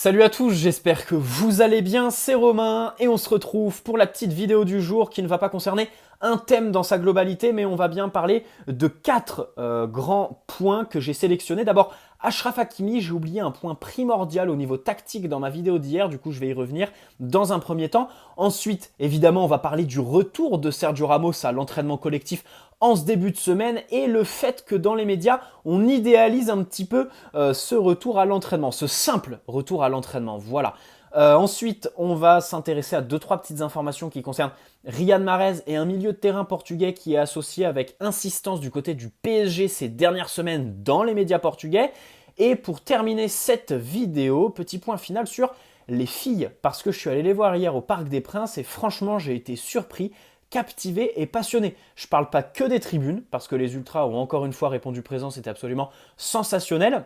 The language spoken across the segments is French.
Salut à tous, j'espère que vous allez bien, c'est Romain et on se retrouve pour la petite vidéo du jour qui ne va pas concerner un thème dans sa globalité, mais on va bien parler de quatre grands points que j'ai sélectionnés. D'abord, Achraf Hakimi, j'ai oublié un point primordial au niveau tactique dans ma vidéo d'hier, du coup je vais y revenir dans un premier temps. Ensuite, évidemment, on va parler du retour de Sergio Ramos à l'entraînement collectif en ce début de semaine et le fait que dans les médias, on idéalise un petit peu ce retour à l'entraînement, ce simple retour à l'entraînement, voilà. Ensuite, on va s'intéresser à 2-3 petites informations qui concernent Riyad Mahrez et un milieu de terrain portugais qui est associé avec insistance du côté du PSG ces dernières semaines dans les médias portugais. Et pour terminer cette vidéo, petit point final sur les filles, parce que je suis allé les voir hier au Parc des Princes et franchement j'ai été surpris, captivé et passionné. Je ne parle pas que des tribunes, parce que les Ultras ont encore une fois répondu présent, c'était absolument sensationnel.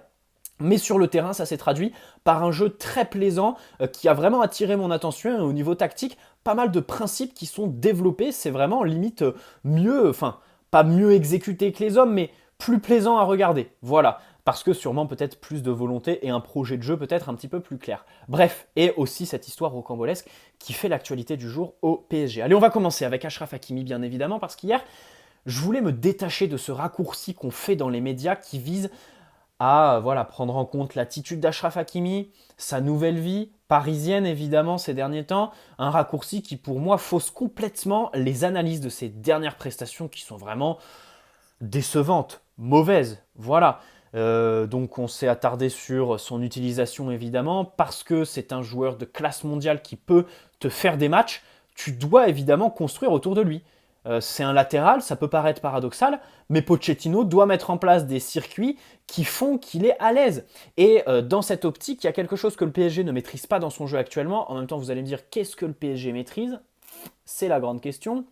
Mais sur le terrain, ça s'est traduit par un jeu très plaisant qui a vraiment attiré mon attention. Et au niveau tactique, pas mal de principes qui sont développés. C'est vraiment limite mieux, enfin, pas mieux exécuté que les hommes, mais plus plaisant à regarder. Voilà. Parce que sûrement peut-être plus de volonté et un projet de jeu peut-être un petit peu plus clair. Bref, et aussi cette histoire rocambolesque qui fait l'actualité du jour au PSG. Allez, on va commencer avec Achraf Hakimi, bien évidemment, parce qu'hier, je voulais me détacher de ce raccourci qu'on fait dans les médias qui vise à prendre en compte l'attitude d'Achraf Hakimi, sa nouvelle vie, parisienne évidemment ces derniers temps, un raccourci qui pour moi fausse complètement les analyses de ses dernières prestations qui sont vraiment décevantes, mauvaises, voilà. Donc on s'est attardé sur son utilisation évidemment, parce que c'est un joueur de classe mondiale qui peut te faire des matchs, tu dois évidemment construire autour de lui. C'est un latéral, ça peut paraître paradoxal, mais Pochettino doit mettre en place des circuits qui font qu'il est à l'aise. Et dans cette optique, il y a quelque chose que le PSG ne maîtrise pas dans son jeu actuellement. En même temps, vous allez me dire, qu'est-ce que le PSG maîtrise? C'est la grande question.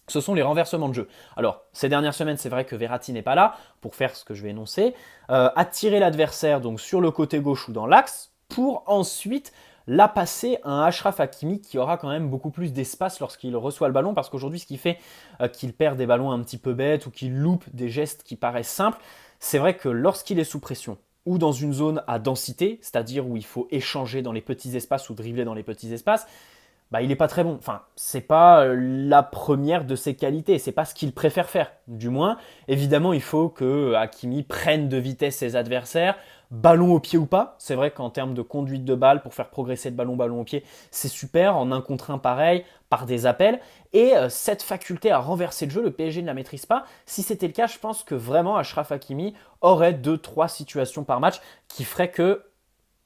Ce sont les renversements de jeu. Alors, ces dernières semaines, c'est vrai que Verratti n'est pas là pour faire ce que je vais énoncer. Attirer l'adversaire donc sur le côté gauche ou dans l'axe pour ensuite la passer à un Achraf Hakimi qui aura quand même beaucoup plus d'espace lorsqu'il reçoit le ballon, parce qu'aujourd'hui, ce qui fait qu'il perd des ballons un petit peu bêtes ou qu'il loupe des gestes qui paraissent simples, c'est vrai que lorsqu'il est sous pression ou dans une zone à densité, c'est-à-dire où il faut échanger dans les petits espaces ou dribbler dans les petits espaces, il n'est pas très bon. Enfin, c'est pas la première de ses qualités, c'est pas ce qu'il préfère faire. Du moins, évidemment, il faut que Hakimi prenne de vitesse ses adversaires, ballon au pied ou pas. C'est vrai qu'en termes de conduite de balle, pour faire progresser le ballon au pied, c'est super. En un contre un pareil, par des appels. Et cette faculté à renverser le jeu, le PSG ne la maîtrise pas. Si c'était le cas, je pense que vraiment Achraf Hakimi aurait 2-3 situations par match qui feraient que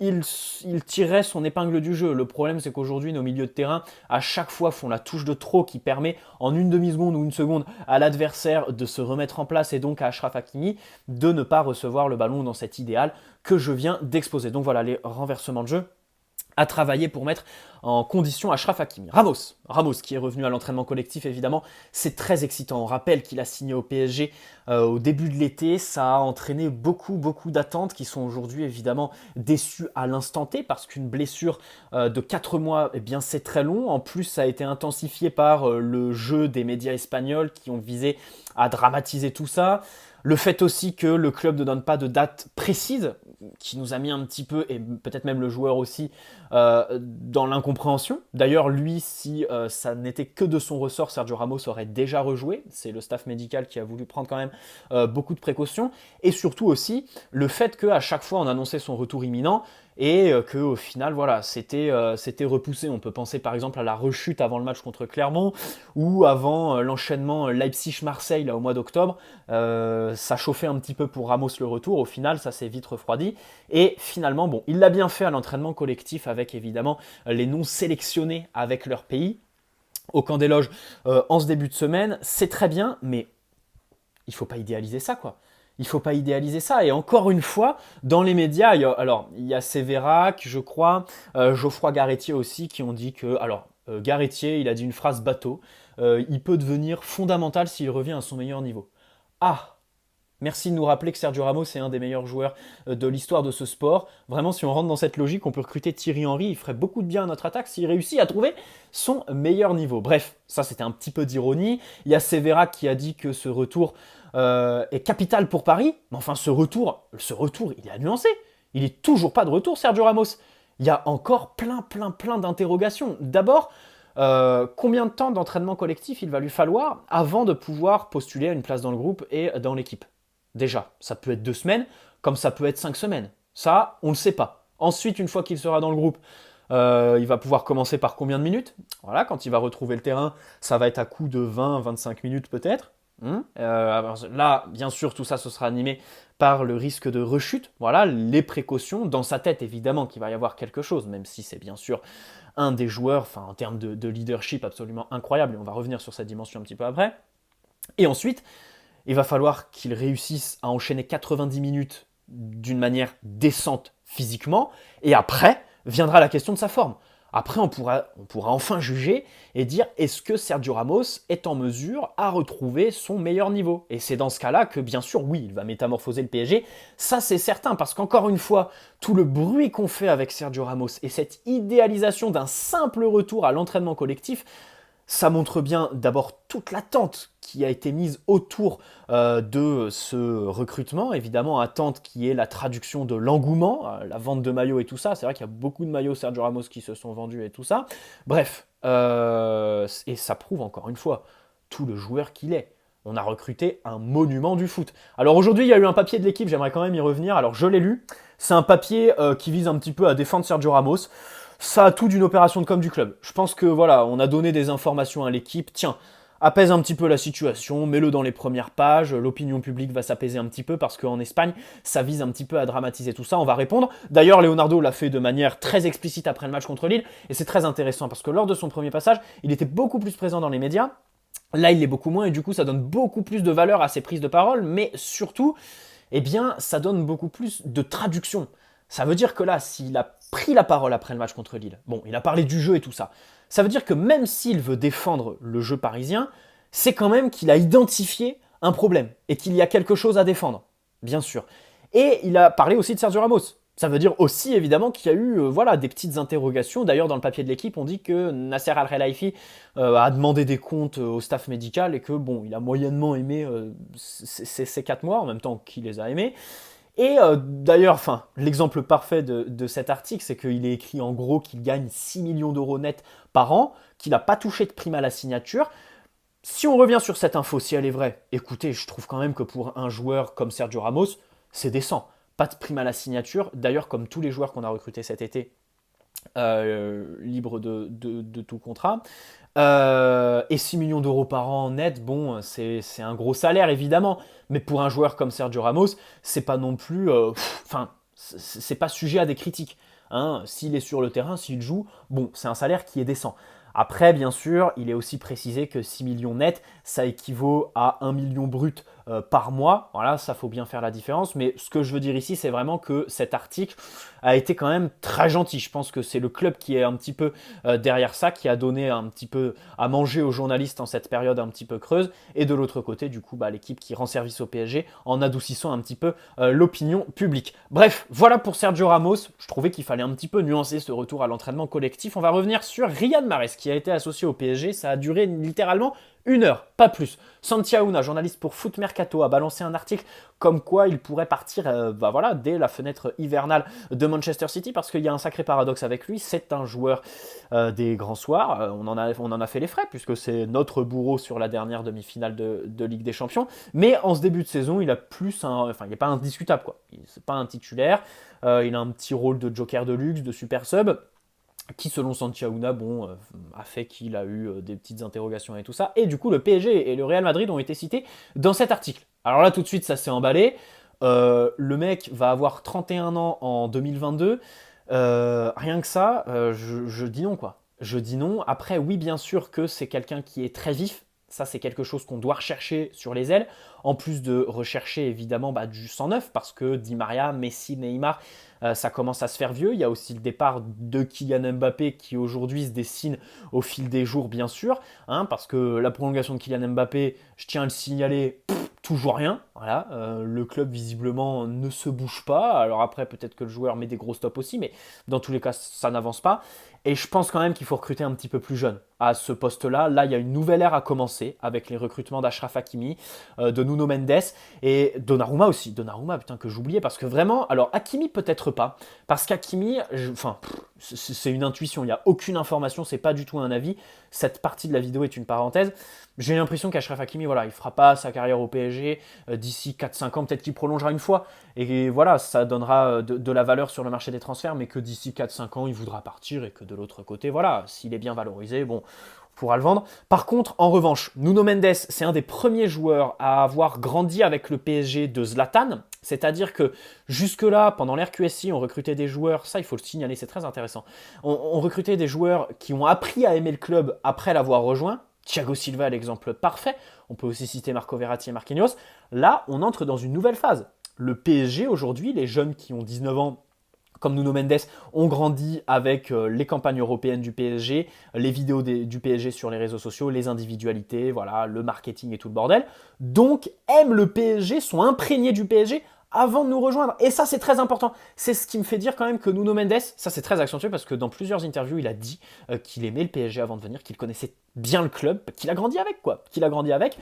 il tirait son épingle du jeu. Le problème, c'est qu'aujourd'hui, nos milieux de terrain, à chaque fois, font la touche de trop qui permet, en une demi-seconde ou une seconde, à l'adversaire de se remettre en place et donc à Achraf Hakimi de ne pas recevoir le ballon dans cet idéal que je viens d'exposer. Donc voilà, les renversements de jeu à travailler pour mettre en condition Achraf Hakimi. Ramos qui est revenu à l'entraînement collectif, évidemment, c'est très excitant. On rappelle qu'il a signé au PSG au début de l'été, ça a entraîné beaucoup d'attentes qui sont aujourd'hui évidemment déçues à l'instant T, parce qu'une blessure de 4 mois, eh bien c'est très long. En plus, ça a été intensifié par le jeu des médias espagnols qui ont visé à dramatiser tout ça. Le fait aussi que le club ne donne pas de date précise, qui nous a mis un petit peu, et peut-être même le joueur aussi, dans l'incompréhension. D'ailleurs, lui, si ça n'était que de son ressort, Sergio Ramos aurait déjà rejoué. C'est le staff médical qui a voulu prendre quand même beaucoup de précautions. Et surtout aussi, le fait qu'à chaque fois, on annonçait son retour imminent, et qu'au final, voilà, c'était repoussé. On peut penser par exemple à la rechute avant le match contre Clermont, ou avant l'enchaînement Leipzig-Marseille là, au mois d'octobre. Ça chauffait un petit peu pour Ramos le retour. Au final, ça s'est vite refroidi. Et finalement, bon, il l'a bien fait à l'entraînement collectif avec évidemment les non sélectionnés avec leur pays au camp des loges en ce début de semaine. C'est très bien, mais il ne faut pas idéaliser ça, quoi. Il ne faut pas idéaliser ça. Et encore une fois, dans les médias, il y a Sévérac, je crois, Geoffroy Garretier aussi, qui ont dit que... Alors, Garretier, il a dit une phrase bateau. Il peut devenir fondamental s'il revient à son meilleur niveau. Ah, merci de nous rappeler que Sergio Ramos est un des meilleurs joueurs de l'histoire de ce sport. Vraiment, si on rentre dans cette logique, on peut recruter Thierry Henry. Il ferait beaucoup de bien à notre attaque s'il réussit à trouver son meilleur niveau. Bref, ça c'était un petit peu d'ironie. Il y a Sévérac qui a dit que ce retour est capital pour Paris. Mais enfin, ce retour, il est à nuancer. Il n'est toujours pas de retour, Sergio Ramos. il y a encore plein d'interrogations. D'abord, combien de temps d'entraînement collectif il va lui falloir avant de pouvoir postuler à une place dans le groupe et dans l'équipe? Déjà, ça peut être 2 semaines, comme ça peut être 5 semaines. Ça, on ne le sait pas. Ensuite, une fois qu'il sera dans le groupe, il va pouvoir commencer par combien de minutes? Voilà, quand il va retrouver le terrain, ça va être à coup de 20-25 minutes peut-être. Alors là, bien sûr, tout ça, ce sera animé par le risque de rechute. Voilà, les précautions. Dans sa tête, évidemment, qu'il va y avoir quelque chose, même si c'est bien sûr un des joueurs, enfin, en termes de leadership absolument incroyable. Et on va revenir sur cette dimension un petit peu après. Et ensuite, il va falloir qu'il réussisse à enchaîner 90 minutes d'une manière décente physiquement. Et après, viendra la question de sa forme. Après, on pourra enfin juger et dire est-ce que Sergio Ramos est en mesure à retrouver son meilleur niveau. Et c'est dans ce cas-là que, bien sûr, oui, il va métamorphoser le PSG. Ça, c'est certain, parce qu'encore une fois, tout le bruit qu'on fait avec Sergio Ramos et cette idéalisation d'un simple retour à l'entraînement collectif, ça montre bien d'abord toute l'attente qui a été mise autour de ce recrutement. Évidemment, attente qui est la traduction de l'engouement, la vente de maillots et tout ça. C'est vrai qu'il y a beaucoup de maillots Sergio Ramos qui se sont vendus et tout ça. Bref, et ça prouve encore une fois tout le joueur qu'il est. On a recruté un monument du foot. Alors aujourd'hui, il y a eu un papier de l'équipe, j'aimerais quand même y revenir. Alors je l'ai lu. C'est un papier qui vise un petit peu à défendre Sergio Ramos. Ça a tout d'une opération de com du club. Je pense que voilà, on a donné des informations à l'équipe. Tiens, apaise un petit peu la situation, mets-le dans les premières pages, l'opinion publique va s'apaiser un petit peu parce qu'en Espagne, ça vise un petit peu à dramatiser tout ça, on va répondre. D'ailleurs, Leonardo l'a fait de manière très explicite après le match contre Lille, et c'est très intéressant parce que lors de son premier passage, il était beaucoup plus présent dans les médias. Là, il l'est beaucoup moins, et du coup, ça donne beaucoup plus de valeur à ses prises de parole, mais surtout, eh bien, ça donne beaucoup plus de traduction. Ça veut dire que là, s'il a pris la parole après le match contre Lille, bon, il a parlé du jeu et tout ça, ça veut dire que même s'il veut défendre le jeu parisien, c'est quand même qu'il a identifié un problème et qu'il y a quelque chose à défendre, bien sûr. Et il a parlé aussi de Sergio Ramos. Ça veut dire aussi évidemment qu'il y a eu voilà, des petites interrogations. D'ailleurs, dans le papier de l'équipe, on dit que Nasser Al-Khelaifi a demandé des comptes au staff médical et que bon, il a moyennement aimé ces 4 mois, en même temps qu'il les a aimés. Et d'ailleurs, l'exemple parfait de cet article, c'est qu'il est écrit en gros qu'il gagne 6 millions d'euros net par an, qu'il n'a pas touché de prime à la signature. Si on revient sur cette info, si elle est vraie, écoutez, je trouve quand même que pour un joueur comme Sergio Ramos, c'est décent. Pas de prime à la signature. D'ailleurs, comme tous les joueurs qu'on a recrutés cet été, libre de tout contrat. Et 6 millions d'euros par an net, bon, c'est un gros salaire évidemment, mais pour un joueur comme Sergio Ramos, c'est pas non plus, c'est pas sujet à des critiques. Hein. S'il est sur le terrain, s'il joue, bon, c'est un salaire qui est décent. Après, bien sûr, il est aussi précisé que 6 millions net, ça équivaut à 1 million brut par mois. Voilà, ça faut bien faire la différence. Mais ce que je veux dire ici, c'est vraiment que cet article a été quand même très gentil. Je pense que c'est le club qui est un petit peu derrière ça, qui a donné un petit peu à manger aux journalistes en cette période un petit peu creuse. Et de l'autre côté, du coup, l'équipe qui rend service au PSG en adoucissant un petit peu l'opinion publique. Bref, voilà pour Sergio Ramos. Je trouvais qu'il fallait un petit peu nuancer ce retour à l'entraînement collectif. On va revenir sur Riyad Mahrez qui a été associé au PSG. Ça a duré littéralement 1 heure, pas plus. Santi Aouna, journaliste pour Foot Mercato, a balancé un article comme quoi il pourrait partir dès la fenêtre hivernale de Manchester City parce qu'il y a un sacré paradoxe avec lui. C'est un joueur des grands soirs. On en a fait les frais puisque c'est notre bourreau sur la dernière demi-finale de Ligue des Champions. Mais en ce début de saison, il a il n'est pas indiscutable quoi. C'est pas un titulaire. Il a un petit rôle de joker de luxe, de super sub, qui selon Santi Aouna, a fait qu'il a eu des petites interrogations et tout ça. Et du coup, le PSG et le Real Madrid ont été cités dans cet article. Alors là, tout de suite, ça s'est emballé. Le mec va avoir 31 ans en 2022. Rien que ça, je dis non, quoi. Je dis non. Après, oui, bien sûr que c'est quelqu'un qui est très vif. Ça, c'est quelque chose qu'on doit rechercher sur les ailes. En plus de rechercher, évidemment, du 109, parce que Di Maria, Messi, Neymar, ça commence à se faire vieux. Il y a aussi le départ de Kylian Mbappé qui aujourd'hui se dessine au fil des jours, bien sûr. Parce que la prolongation de Kylian Mbappé, je tiens à le signaler, toujours rien. Voilà, le club visiblement ne se bouge pas. Alors après, peut-être que le joueur met des gros stops aussi, mais dans tous les cas, ça n'avance pas. Et je pense quand même qu'il faut recruter un petit peu plus jeune à ce poste-là. Là, il y a une nouvelle ère à commencer avec les recrutements d'Achraf Hakimi, de Nuno Mendes et Donnarumma aussi. Donnarumma, putain, que j'oubliais parce que vraiment, alors Hakimi peut-être pas, parce qu'Hakimi, c'est une intuition, il n'y a aucune information, c'est pas du tout un avis. Cette partie de la vidéo est une parenthèse. J'ai l'impression qu'Achraf Hakimi, voilà, il fera pas sa carrière au PSG d'ici 4-5 ans, peut-être qu'il prolongera une fois. Et voilà, ça donnera de la valeur sur le marché des transferts, mais que d'ici 4-5 ans, il voudra partir et que de l'autre côté, voilà, s'il est bien valorisé, bon, on pourra le vendre. Par contre, en revanche, Nuno Mendes, c'est un des premiers joueurs à avoir grandi avec le PSG de Zlatan. C'est-à-dire que jusque-là, pendant l'ère QSI, on recrutait des joueurs, ça il faut le signaler, c'est très intéressant. On recrutait des joueurs qui ont appris à aimer le club après l'avoir rejoint. Thiago Silva est l'exemple parfait. On peut aussi citer Marco Verratti et Marquinhos. Là, on entre dans une nouvelle phase. Le PSG aujourd'hui, les jeunes qui ont 19 ans, comme Nuno Mendes, ont grandi avec les campagnes européennes du PSG, les vidéos du PSG sur les réseaux sociaux, les individualités, voilà, le marketing et tout le bordel. Donc, aiment le PSG, sont imprégnés du PSG avant de nous rejoindre. Et ça, c'est très important. C'est ce qui me fait dire quand même que Nuno Mendes, ça c'est très accentué parce que dans plusieurs interviews, il a dit qu'il aimait le PSG avant de venir, qu'il connaissait bien le club, qu'il a grandi avec, quoi. Qu'il a grandi avec.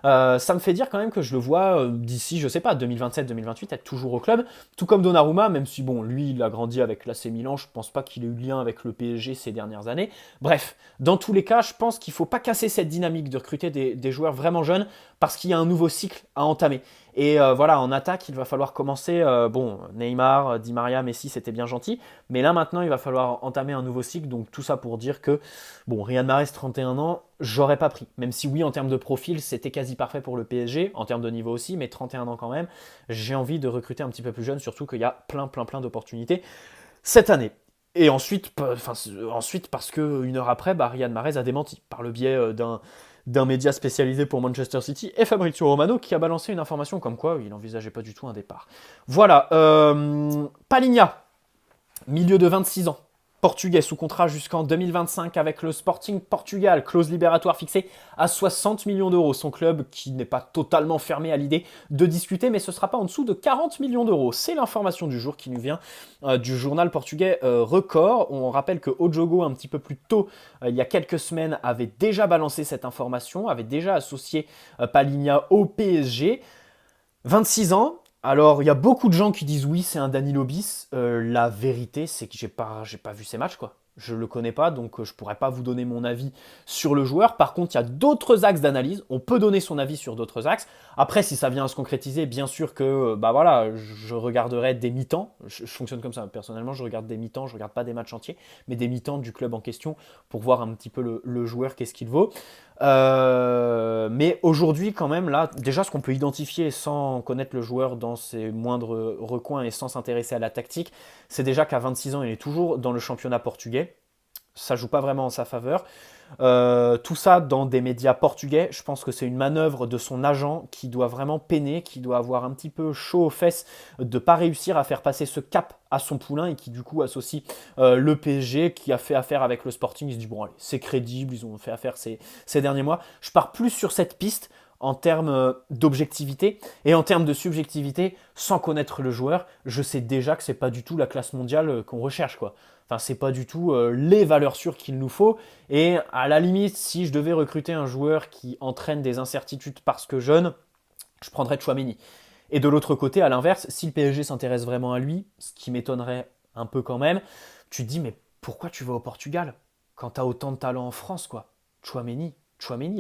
Ça me fait dire quand même que je le vois d'ici, je sais pas, 2027-2028 être toujours au club, tout comme Donnarumma, même si bon, lui il a grandi avec l'AC Milan, je pense pas qu'il ait eu lien avec le PSG ces dernières années. Bref, dans tous les cas, je pense qu'il faut pas casser cette dynamique de recruter des joueurs vraiment jeunes parce qu'il y a un nouveau cycle à entamer. Et voilà, en attaque, il va falloir commencer, bon, Neymar, Di Maria, Messi, c'était bien gentil, mais là maintenant, il va falloir entamer un nouveau cycle, donc tout ça pour dire que, bon, Riyad Mahrez, 31 ans, j'aurais pas pris. Même si oui, en termes de profil, c'était quasi parfait pour le PSG, en termes de niveau aussi, mais 31 ans quand même, j'ai envie de recruter un petit peu plus jeune, surtout qu'il y a plein d'opportunités cette année. Et ensuite, parce que une heure après, Riyad Mahrez a démenti, par le biais d'un média spécialisé pour Manchester City, et Fabrizio Romano, qui a balancé une information comme quoi il n'envisageait pas du tout un départ. Voilà, Palhinha, milieu de 26 ans, portugais sous contrat jusqu'en 2025 avec le Sporting Portugal, clause libératoire fixée à 60 millions d'euros. Son club qui n'est pas totalement fermé à l'idée de discuter, mais ce ne sera pas en dessous de 40 millions d'euros. C'est l'information du jour qui nous vient du journal portugais Record. On rappelle que Ojogo, un petit peu plus tôt, il y a quelques semaines, avait déjà balancé cette information, avait déjà associé Palhinha au PSG. 26 ans. Alors, il y a beaucoup de gens qui disent oui, c'est un Danilo bis. La vérité, c'est que j'ai pas vu ces matchs, quoi. Je le connais pas, donc je pourrais pas vous donner mon avis sur le joueur. Par contre, il y a d'autres axes d'analyse. On peut donner son avis sur d'autres axes. Après, si ça vient à se concrétiser, bien sûr que voilà, je regarderai des mi-temps. Je fonctionne comme ça. Personnellement, je regarde des mi-temps, je regarde pas des matchs entiers, mais des mi-temps du club en question pour voir un petit peu le joueur, qu'est-ce qu'il vaut. Mais aujourd'hui, quand même, là, déjà, ce qu'on peut identifier sans connaître le joueur dans ses moindres recoins et sans s'intéresser à la tactique, c'est déjà qu'à 26 ans, il est toujours dans le championnat portugais. Ça joue pas vraiment en sa faveur. Tout ça dans des médias portugais, je pense que c'est une manœuvre de son agent qui doit vraiment peiner, qui doit avoir un petit peu chaud aux fesses de ne pas réussir à faire passer ce cap à son poulain et qui du coup associe le PSG qui a fait affaire avec le Sporting. Il se dit bon allez, c'est crédible, ils ont fait affaire ces derniers mois. Je pars plus sur cette piste en termes d'objectivité et en termes de subjectivité, sans connaître le joueur, je sais déjà que c'est pas du tout la classe mondiale qu'on recherche, quoi. Enfin, c'est pas du tout les valeurs sûres qu'il nous faut. Et à la limite, si je devais recruter un joueur qui entraîne des incertitudes parce que jeune, je prendrais Tchouaméni. Et de l'autre côté, à l'inverse, si le PSG s'intéresse vraiment à lui, ce qui m'étonnerait un peu quand même, tu te dis mais pourquoi tu vas au Portugal quand tu as autant de talent en France, quoi? Tchouaméni,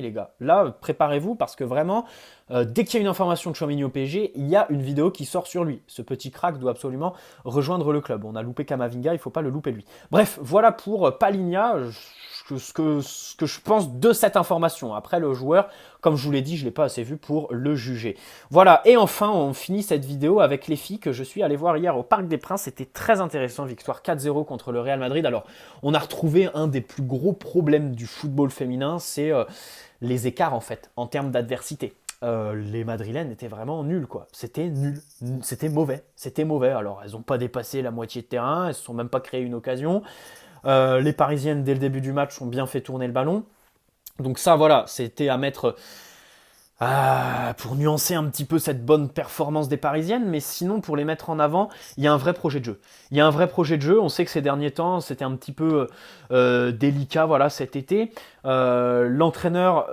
les gars. Là, préparez-vous parce que vraiment, dès qu'il y a une information de Tchouaméni au PSG, il y a une vidéo qui sort sur lui. Ce petit crack doit absolument rejoindre le club. On a loupé Kamavinga, il ne faut pas le louper lui. Bref, voilà pour Palhinha, ce que je pense de cette information. Après, le joueur, comme je vous l'ai dit, je ne l'ai pas assez vu pour le juger. Voilà, et enfin, on finit cette vidéo avec les filles que je suis allé voir hier au Parc des Princes. C'était très intéressant, victoire 4-0 contre le Real Madrid. Alors, on a retrouvé un des plus gros problèmes du football féminin, c'est les écarts en fait, en termes d'adversité. Les Madrilènes étaient vraiment nuls, quoi. C'était nul, c'était mauvais. Alors, elles n'ont pas dépassé la moitié de terrain, elles ne se sont même pas créé une occasion. Les Parisiennes, dès le début du match, ont bien fait tourner le ballon. Donc ça, voilà, c'était à mettre pour nuancer un petit peu cette bonne performance des Parisiennes, mais sinon, pour les mettre en avant, il y a un vrai projet de jeu. On sait que ces derniers temps, c'était un petit peu délicat, voilà, cet été. L'entraîneur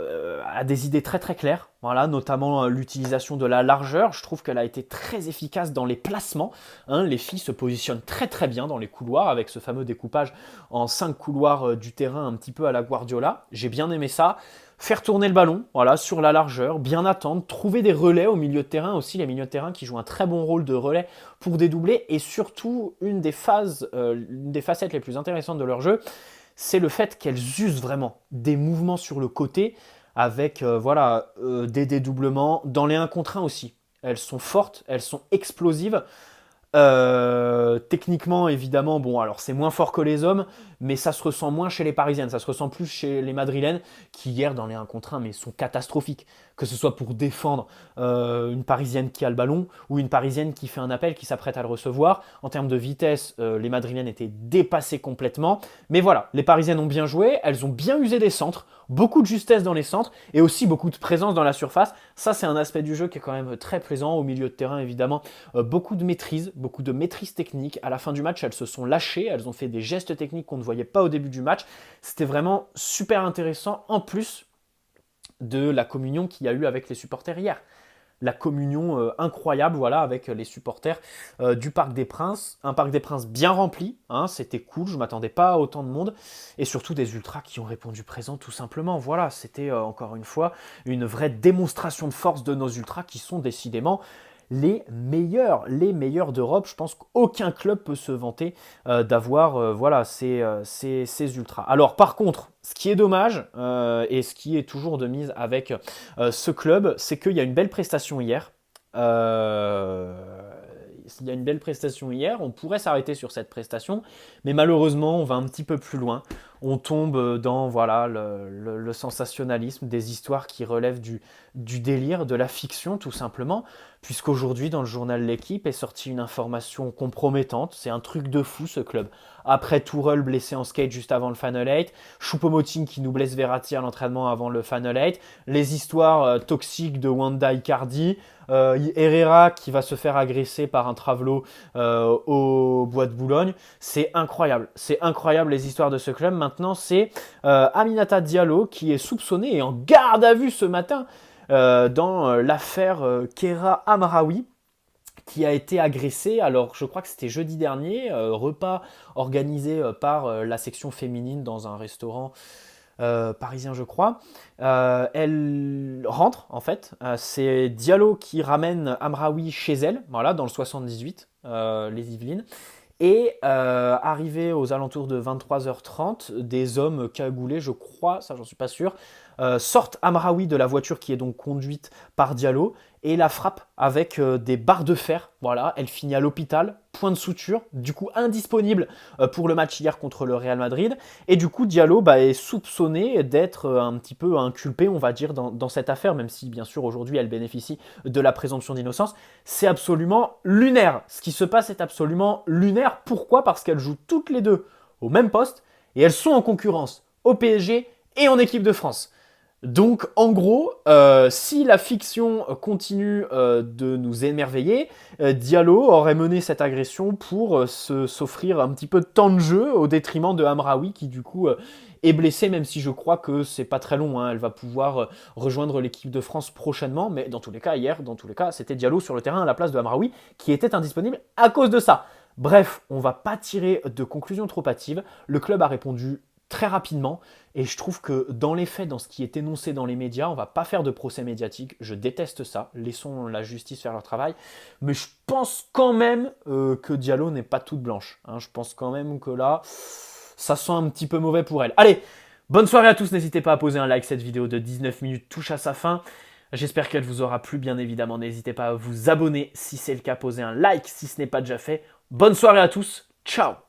a des idées très très claires. Voilà, notamment l'utilisation de la largeur. Je trouve qu'elle a été très efficace dans les placements. Hein. Les filles se positionnent très très bien dans les couloirs avec ce fameux découpage en 5 couloirs du terrain un petit peu à la Guardiola. J'ai bien aimé ça. Faire tourner le ballon, voilà, sur la largeur, bien attendre, trouver des relais au milieu de terrain aussi, les milieux de terrain qui jouent un très bon rôle de relais pour dédoubler. Et surtout, une des facettes les plus intéressantes de leur jeu, c'est le fait qu'elles usent vraiment des mouvements sur le côté avec des dédoublements dans les 1 contre 1 aussi. Elles sont fortes, elles sont explosives. Techniquement, évidemment, bon, alors c'est moins fort que les hommes, mais ça se ressent moins chez les Parisiennes, ça se ressent plus chez les Madrilènes, qui hier, dans les 1 contre 1, mais sont catastrophiques. Que ce soit pour défendre une Parisienne qui a le ballon, ou une Parisienne qui fait un appel, qui s'apprête à le recevoir. En termes de vitesse, les Madrilènes étaient dépassées complètement. Mais voilà, les Parisiennes ont bien joué, elles ont bien usé des centres, beaucoup de justesse dans les centres, et aussi beaucoup de présence dans la surface. Ça, c'est un aspect du jeu qui est quand même très présent. Au milieu de terrain, évidemment, beaucoup de maîtrise technique. À la fin du match, elles se sont lâchées, elles ont fait des gestes techniques qu'on ne voyait pas au début du match. C'était vraiment super intéressant, en plus de la communion qu'il y a eu avec les supporters hier. La communion incroyable, voilà, avec les supporters du Parc des Princes. Un Parc des Princes bien rempli, hein, c'était cool, je ne m'attendais pas à autant de monde. Et surtout des ultras qui ont répondu présent tout simplement. Voilà, c'était encore une fois une vraie démonstration de force de nos ultras qui sont décidément les meilleurs d'Europe. Je pense qu'aucun club peut se vanter d'avoir ces ultras. Alors par contre, ce qui est dommage et ce qui est toujours de mise avec ce club, c'est qu'il y a une belle prestation hier. Il y a une belle prestation hier, on pourrait s'arrêter sur cette prestation, mais malheureusement, on va un petit peu plus loin. On tombe dans voilà, le sensationnalisme, des histoires qui relèvent du délire, de la fiction tout simplement, puisqu'aujourd'hui, dans le journal L'Équipe, est sortie une information compromettante. C'est un truc de fou, ce club. Après Tourelle blessé en skate juste avant le Final 8, Choupo-Moting qui nous blesse Verratti à l'entraînement avant le Final 8, les histoires toxiques de Wanda Icardi, Herrera qui va se faire agresser par un travelot au Bois de Boulogne. C'est incroyable les histoires de ce club. Maintenant, c'est Aminata Diallo qui est soupçonnée et en garde à vue ce matin dans l'affaire Kera Amraoui, qui a été agressée. Alors, je crois que c'était jeudi dernier, repas organisé par la section féminine dans un restaurant parisien, je crois. Elle rentre, en fait. C'est Diallo qui ramène Amraoui chez elle, voilà, dans le 78, les Yvelines. Et arrivé aux alentours de 23h30, des hommes cagoulés, je crois, ça j'en suis pas sûr, sortent Amraoui de la voiture qui est donc conduite par Diallo et la frappent avec des barres de fer. Voilà, elle finit à l'hôpital, point de suture, du coup indisponible pour le match hier contre le Real Madrid. Et du coup, Diallo est soupçonné d'être un petit peu inculpé, on va dire, dans cette affaire, même si bien sûr aujourd'hui elle bénéficie de la présomption d'innocence. C'est absolument lunaire. Ce qui se passe est absolument lunaire. Pourquoi ? Parce qu'elles jouent toutes les deux au même poste et elles sont en concurrence au PSG et en équipe de France. Donc en gros, si la fiction continue de nous émerveiller, Diallo aurait mené cette agression pour s'offrir un petit peu de temps de jeu au détriment de Amraoui qui du coup est blessée, même si je crois que c'est pas très long, hein. Elle va pouvoir rejoindre l'équipe de France prochainement, mais dans tous les cas, hier, c'était Diallo sur le terrain à la place de Amraoui qui était indisponible à cause de ça. Bref, on va pas tirer de conclusions trop hâtives. Le club a répondu très rapidement et je trouve que dans les faits, dans ce qui est énoncé dans les médias, on va pas faire de procès médiatique, je déteste ça, laissons la justice faire leur travail, mais je pense quand même que Diallo n'est pas toute blanche, hein. Je pense quand même que là, ça sent un petit peu mauvais pour elle. Allez, bonne soirée à tous, n'hésitez pas à poser un like, cette vidéo de 19 minutes touche à sa fin. J'espère qu'elle vous aura plu, bien évidemment, n'hésitez pas à vous abonner si c'est le cas, poser un like si ce n'est pas déjà fait. Bonne soirée à tous, ciao!